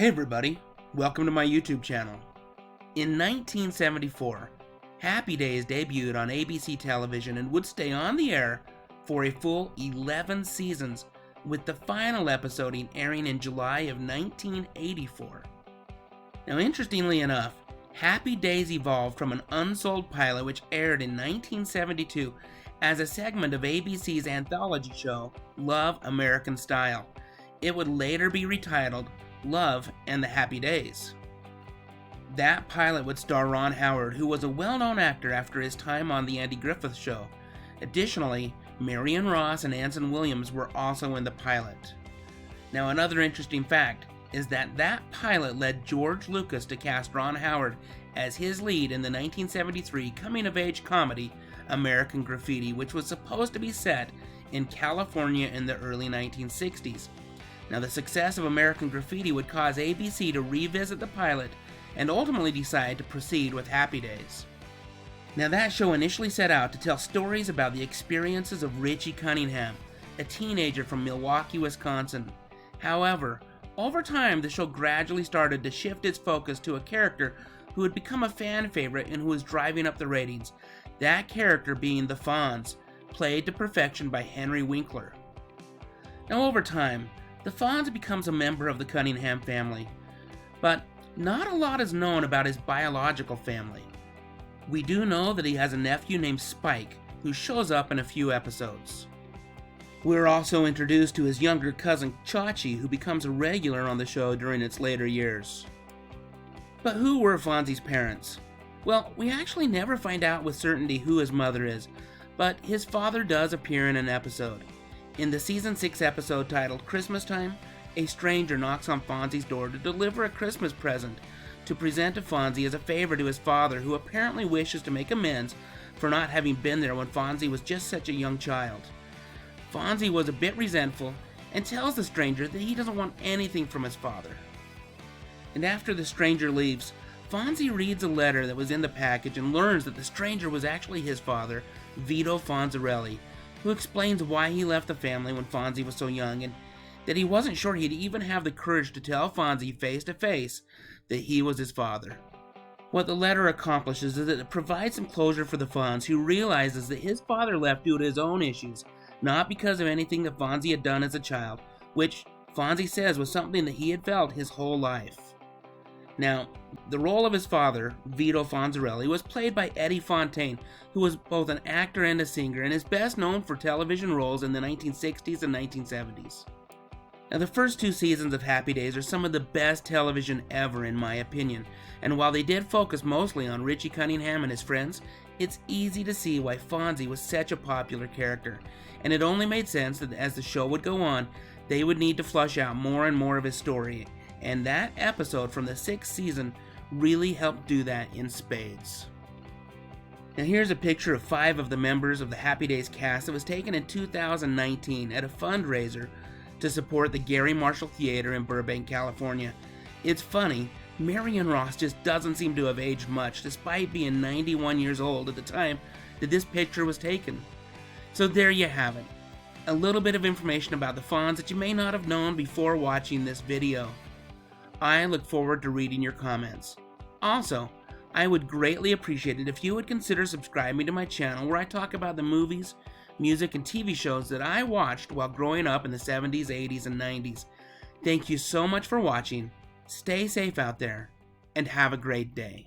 Hey everybody, welcome to my YouTube channel. In 1974, Happy Days debuted on ABC television and would stay on the air for a full 11 seasons, with the final episode airing in July of 1984. Now, interestingly enough, Happy Days evolved from an unsold pilot which aired in 1972 as a segment of ABC's anthology show, Love American Style. It would later be retitled Love and the Happy Days. That pilot would star Ron Howard, who was a well-known actor after his time on The Andy Griffith Show. Additionally, Marion Ross and Anson Williams were also in the pilot. Now, another interesting fact is that pilot led George Lucas to cast Ron Howard as his lead in the 1973 coming-of-age comedy American Graffiti, which was supposed to be set in California in the early 1960s. Now, the success of American Graffiti would cause ABC to revisit the pilot and ultimately decide to proceed with Happy Days. Now, that show initially set out to tell stories about the experiences of Richie Cunningham, a teenager from Milwaukee, Wisconsin. However, over time, the show gradually started to shift its focus to a character who had become a fan favorite and who was driving up the ratings, that character being the Fonz, played to perfection by Henry Winkler. Now, over time, the Fonz becomes a member of the Cunningham family, but not a lot is known about his biological family. We do know that he has a nephew named Spike, who shows up in a few episodes. We're also introduced to his younger cousin Chachi, who becomes a regular on the show during its later years. But who were Fonzie's parents? Well, we actually never find out with certainty who his mother is, but his father does appear in an episode. In the Season 6 episode titled Christmas Time, a stranger knocks on Fonzie's door to deliver a Christmas present to present to Fonzie as a favor to his father, who apparently wishes to make amends for not having been there when Fonzie was just such a young child. Fonzie was a bit resentful and tells the stranger that he doesn't want anything from his father. And after the stranger leaves, Fonzie reads a letter that was in the package and learns that the stranger was actually his father, Vito Fonzarelli, who explains why he left the family when Fonzie was so young and that he wasn't sure he'd even have the courage to tell Fonzie face to face that he was his father. What the letter accomplishes is that it provides some closure for the Fonz, who realizes that his father left due to his own issues, not because of anything that Fonzie had done as a child, which Fonzie says was something that he had felt his whole life. Now, the role of his father, Vito Fonzarelli, was played by Eddie Fontaine, who was both an actor and a singer, and is best known for television roles in the 1960s and 1970s. Now, the first two seasons of Happy Days are some of the best television ever, in my opinion, and while they did focus mostly on Richie Cunningham and his friends, it's easy to see why Fonzie was such a popular character, and it only made sense that as the show would go on, they would need to flush out more and more of his story, and that episode from the 6th season really helped do that in spades. Now, here's a picture of 5 of the members of the Happy Days cast that was taken in 2019 at a fundraiser to support the Gary Marshall Theater in Burbank, California. It's funny, Marion Ross just doesn't seem to have aged much, despite being 91 years old at the time that this picture was taken. So there you have it. A little bit of information about the Fonz that you may not have known before watching this video. I look forward to reading your comments. Also, I would greatly appreciate it if you would consider subscribing to my channel, where I talk about the movies, music, and TV shows that I watched while growing up in the 70s, 80s, and 90s. Thank you so much for watching. Stay safe out there, and have a great day.